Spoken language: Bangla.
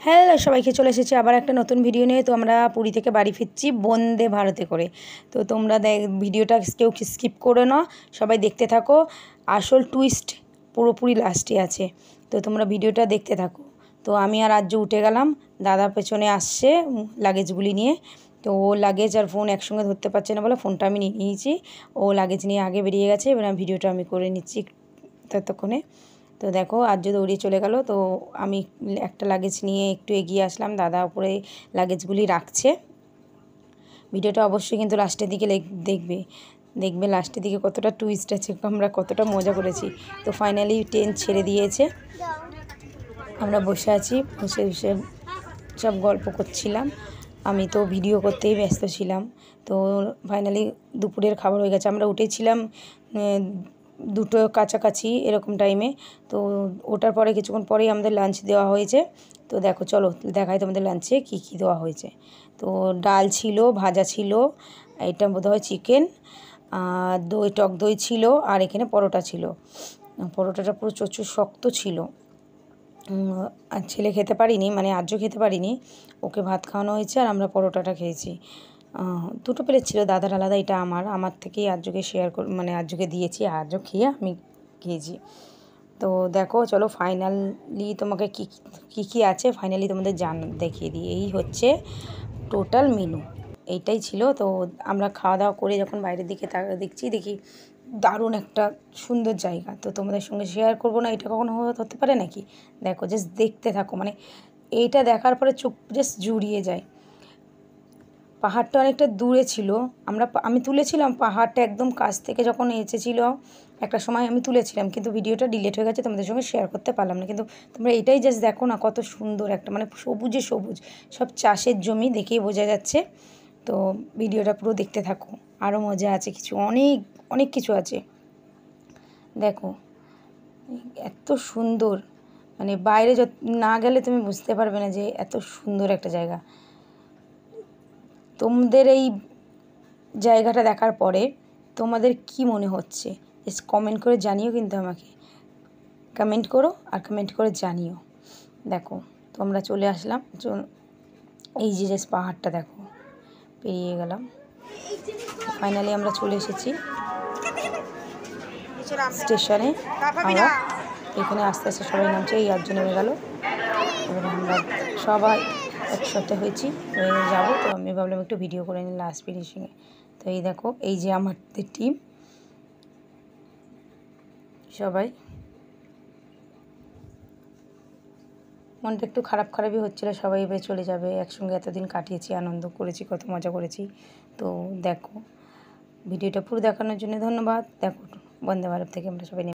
হ্যালো সবাইকে, চলে এসেছি আবার একটা নতুন ভিডিও নিয়ে। তো আমরা পুরী থেকে বাড়ি ফিরছি বন্দে ভারতে করে। তো তোমরা ভিডিওটা কেউ স্কিপ করো না, সবাই দেখতে থাকো। আসল টুইস্ট পুরোপুরি লাস্টে আছে, তো তোমরা ভিডিওটা দেখতে থাকো। তো আমি আর আর্য উঠে গেলাম, দাদা পেছনে আসছে লাগেজগুলি নিয়ে। তো ও লাগেজ আর ফোন একসঙ্গে ধরতে পারছে না বলে ফোনটা আমি নিয়ে নিয়েছি। ও লাগেজ নিয়ে আগে বেরিয়ে গেছে, এবার ভিডিওটা আমি করে নিচ্ছি ততক্ষণে। তো দেখো আর্য দৌড়িয়ে চলে গেল। তো আমি একটা লাগেজ নিয়ে একটু এগিয়ে আসলাম, দাদা উপরে লাগেজগুলি রাখছে। ভিডিওটা অবশ্যই কিন্তু লাস্টের দিকে দেখবে লাস্টের দিকে কতটা টুইস্ট আছে, আমরা কতটা মজা করেছি। তো ফাইনালি ট্রেন ছেড়ে দিয়েছে, আমরা বসে আছি, বসে বসে সব গল্প করছিলাম। আমি তো ভিডিও করতেই ব্যস্ত ছিলাম। তো ফাইনালি দুপুরের খাবার হয়ে গেছে, আমরা উঠেছিলাম 2টো কাছাকাছি এরকম টাইমে। তো ওটার পরে কিছুক্ষণ পরেই আমাদের লাঞ্চ দেওয়া হয়েছে। তো দেখো চলো দেখাই তোমাদের লাঞ্চে কী কী দেওয়া হয়েছে। তো ডাল ছিল, ভাজা ছিল, এটা বোধহয় চিকেন, দই, টক দই ছিল, আর এখানে পরোটা ছিল। পরোটাটা পুরো প্রচুর শক্ত ছিল। আর ছেলে খেতে পারিনি, মানে আর্য খেতে পারিনি, ওকে ভাত খাওয়ানো হয়েছে আর আমরা পরোটাটা খেয়েছি। 2টো প্লেট ছিল, দাদার আলাদা, এটা আমার থেকেই আর্যকে মানে আর্যকে দিয়েছি, আর্য খেয়ে আমি খেয়েছি। তো দেখো চলো ফাইনালি তোমাকে কী আছে ফাইনালি তোমাদের দেখিয়ে দিই। এই হচ্ছে টোটাল মেনু, এইটাই ছিল। তো আমরা খাওয়া দাওয়া করে যখন বাইরের দিকে দেখি দারুণ একটা সুন্দর জায়গা। তো তোমাদের সঙ্গে শেয়ার করবো না, এটা কখনো হতে পারে নাকি? দেখো জাস্ট দেখতে থাকো, মানে এইটা দেখার পরে চোখ জাস্ট জুড়িয়ে যায়। পাহাড়টা অনেকটা দূরে ছিল, আমি তুলেছিলাম পাহাড়টা একদম কাছ থেকে যখন এসেছিল একটা সময় আমি তুলেছিলাম, কিন্তু ভিডিওটা ডিলিট হয়ে গেছে, তোমাদের সঙ্গে শেয়ার করতে পারলাম না। কিন্তু তোমরা এটাই জাস্ট দেখো না, কত সুন্দর একটা, মানে সবুজে সবুজ, সব চাষের জমি দেখেই বোঝা যাচ্ছে। তো ভিডিওটা পুরো দেখতে থাকো, আরও মজা আছে, কিছু অনেক অনেক কিছু আছে। দেখো এত সুন্দর, মানে বাইরে না গেলে তুমি বুঝতে পারবে না যে এত সুন্দর একটা জায়গা। তোমাদের এই জায়গাটা দেখার পরে তোমাদের কি মনে হচ্ছে জাস্ট কমেন্ট করে জানিও, কিন্তু আমাকে কমেন্ট করো আর কমেন্ট করে জানিও। দেখো তো আমরা চলে আসলাম, এই যে জাস্ট পাহাড়টা দেখো, পেরিয়ে গেলাম। ফাইনালি আমরা চলে এসেছি স্টেশনে। আমরা এখানে আস্তে আস্তে সবাই নামছে, এই আর্য নেমে গেল, এবার আমরা সবাই একসাথে হয়ে যাবো। তো আমি ভাবলাম একটু ভিডিও করে নিই লাস্ট ফিনিশিংয়ে। তো এই দেখো, এই যে আমাদের টিম, সবাই মনটা একটু খারাপই হচ্ছিলো, সবাই এবার চলে যাবে, একসঙ্গে এতদিন কাটিয়েছি, আনন্দ করেছি, কত মজা করেছি। তো দেখো ভিডিওটা পুরো দেখানোর জন্য ধন্যবাদ। দেখো বন্দে ভারত থেকে আমরা সবাই